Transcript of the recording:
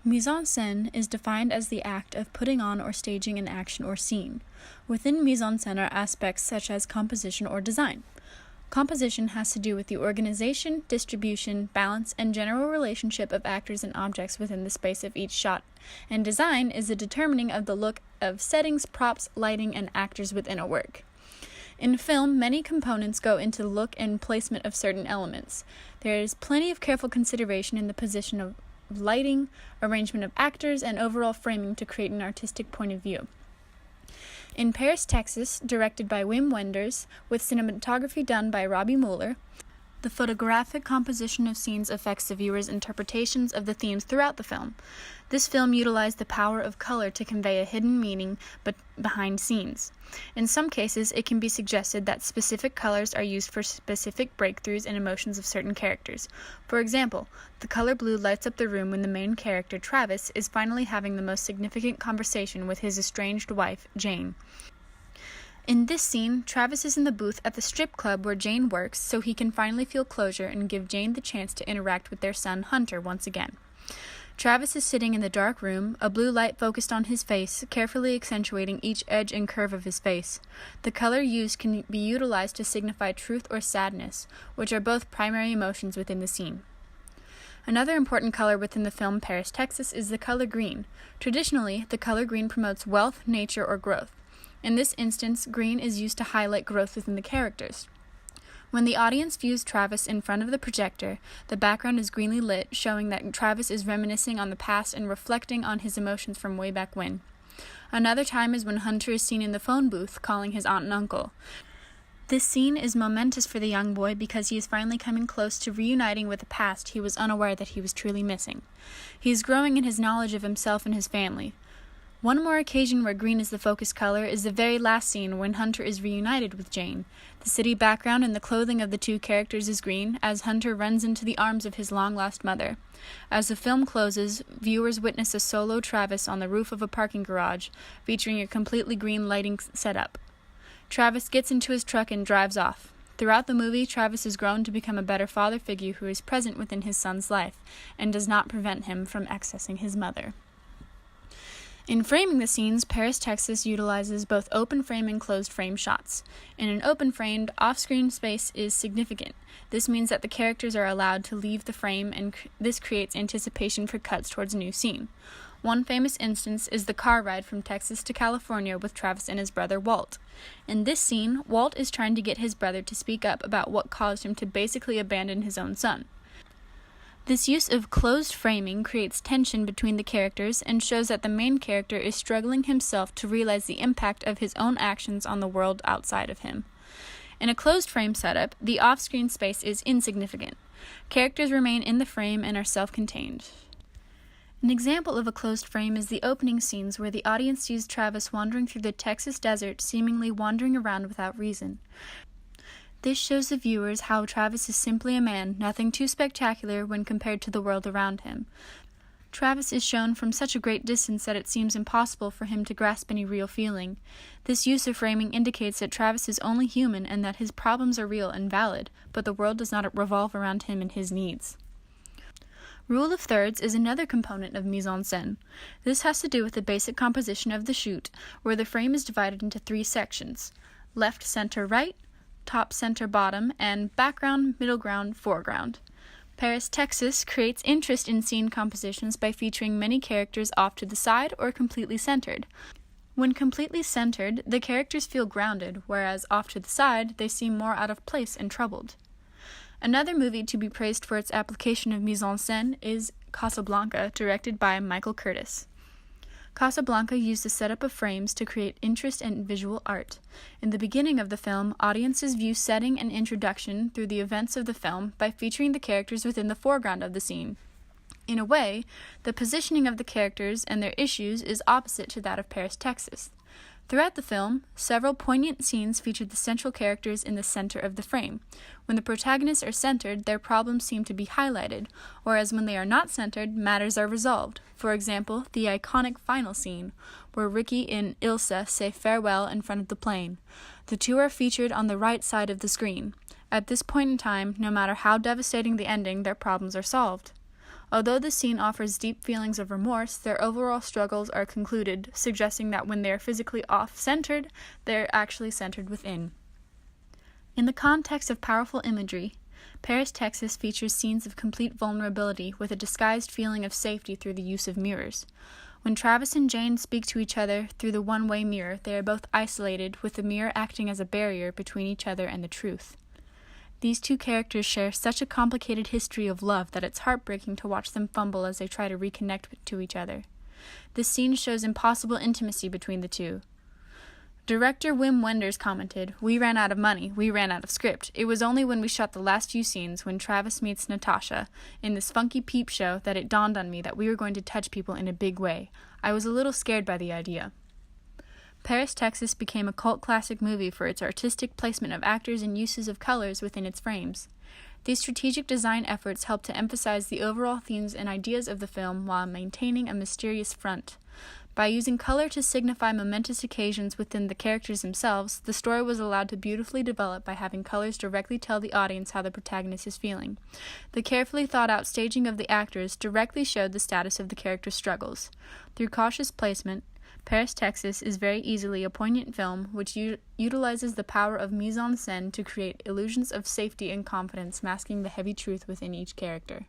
Mise en scène is defined as the act of putting on or staging an action or scene. Within mise en scène are aspects such as composition or design. Composition has to do with the organization, distribution, balance, and general relationship of actors and objects within the space of each shot, and design is the determining of the look of settings, props, lighting, and actors within a work. In film, many components go into the look and placement of certain elements. There is plenty of careful consideration in the position of lighting, arrangement of actors, and overall framing to create an artistic point of view. In Paris, Texas, directed by Wenders, with cinematography done by Robbie Mueller, the photographic composition of scenes affects the viewer's interpretations of the themes throughout the film. This film utilized the power of color to convey a hidden meaning behind scenes. In some cases, it can be suggested that specific colors are used for specific breakthroughs and emotions of certain characters. For example, the color blue lights up the room when the main character, Travis, is finally having the most significant conversation with his estranged wife, Jane. In this scene, Travis is in the booth at the strip club where Jane works so he can finally feel closure and give Jane the chance to interact with their son, Hunter, once again. Travis is sitting in the dark room, a blue light focused on his face, carefully accentuating each edge and curve of his face. The color used can be utilized to signify truth or sadness, which are both primary emotions within the scene. Another important color within the film Paris, Texas is the color green. Traditionally, the color green promotes wealth, nature, or growth. In this instance, green is used to highlight growth within the characters. When the audience views Travis in front of the projector, the background is greenly lit, showing that Travis is reminiscing on the past and reflecting on his emotions from way back when. Another time is when Hunter is seen in the phone booth calling his aunt and uncle. This scene is momentous for the young boy because he is finally coming close to reuniting with the past he was unaware that he was truly missing. He is growing in his knowledge of himself and his family. One more occasion where green is the focus color is the very last scene when Hunter is reunited with Jane. The city background and the clothing of the two characters is green as Hunter runs into the arms of his long-lost mother. As the film closes, viewers witness a solo Travis on the roof of a parking garage, featuring a completely green lighting setup. Travis gets into his truck and drives off. Throughout the movie, Travis has grown to become a better father figure who is present within his son's life and does not prevent him from accessing his mother. In framing the scenes, Paris, Texas utilizes both open frame and closed frame shots. In an open frame, off-screen space is significant. This means that the characters are allowed to leave the frame, and this creates anticipation for cuts towards a new scene. One famous instance is the car ride from Texas to California with Travis and his brother Walt. In this scene, Walt is trying to get his brother to speak up about what caused him to basically abandon his own son. This use of closed framing creates tension between the characters and shows that the main character is struggling himself to realize the impact of his own actions on the world outside of him. In a closed frame setup, the off-screen space is insignificant. Characters remain in the frame and are self-contained. An example of a closed frame is the opening scenes where the audience sees Travis wandering through the Texas desert, seemingly wandering around without reason. This shows the viewers how Travis is simply a man, nothing too spectacular when compared to the world around him. Travis is shown from such a great distance that it seems impossible for him to grasp any real feeling. This use of framing indicates that Travis is only human and that his problems are real and valid, but the world does not revolve around him and his needs. Rule of thirds is another component of mise en scène. This has to do with the basic composition of the shoot, where the frame is divided into three sections: left, center, right, top, center, bottom, and background, middle ground, foreground. Paris, Texas creates interest in scene compositions by featuring many characters off to the side or completely centered. When completely centered, the characters feel grounded, whereas off to the side, they seem more out of place and troubled. Another movie to be praised for its application of mise en scène is Casablanca, directed by Michael Curtis. Casablanca used the setup of frames to create interest and visual art. In the beginning of the film, audiences view setting and introduction through the events of the film by featuring the characters within the foreground of the scene. In a way, the positioning of the characters and their issues is opposite to that of Paris, Texas. Throughout the film, several poignant scenes featured the central characters in the center of the frame. When the protagonists are centered, their problems seem to be highlighted, whereas when they are not centered, matters are resolved. For example, the iconic final scene, where Ricky and Ilsa say farewell in front of the plane. The two are featured on the right side of the screen. At this point in time, no matter how devastating the ending, their problems are solved. Although the scene offers deep feelings of remorse, their overall struggles are concluded, suggesting that when they are physically off-centered, they are actually centered within. In the context of powerful imagery, Paris, Texas features scenes of complete vulnerability with a disguised feeling of safety through the use of mirrors. When Travis and Jane speak to each other through the one-way mirror, they are both isolated, with the mirror acting as a barrier between each other and the truth. These two characters share such a complicated history of love that it's heartbreaking to watch them fumble as they try to reconnect to each other. This scene shows impossible intimacy between the two. Director Wenders commented, "We ran out of money, we ran out of script. It was only when we shot the last few scenes, when Travis meets Natasha, in this funky peep show, that it dawned on me that we were going to touch people in a big way. I was a little scared by the idea." Paris, Texas became a cult classic movie for its artistic placement of actors and uses of colors within its frames. These strategic design efforts help to emphasize the overall themes and ideas of the film while maintaining a mysterious front. By using color to signify momentous occasions within the characters themselves, the story was allowed to beautifully develop by having colors directly tell the audience how the protagonist is feeling. The carefully thought-out staging of the actors directly showed the status of the characters' struggles. Through cautious placement, Paris, Texas is very easily a poignant film which utilizes the power of mise en scène to create illusions of safety and confidence, masking the heavy truth within each character.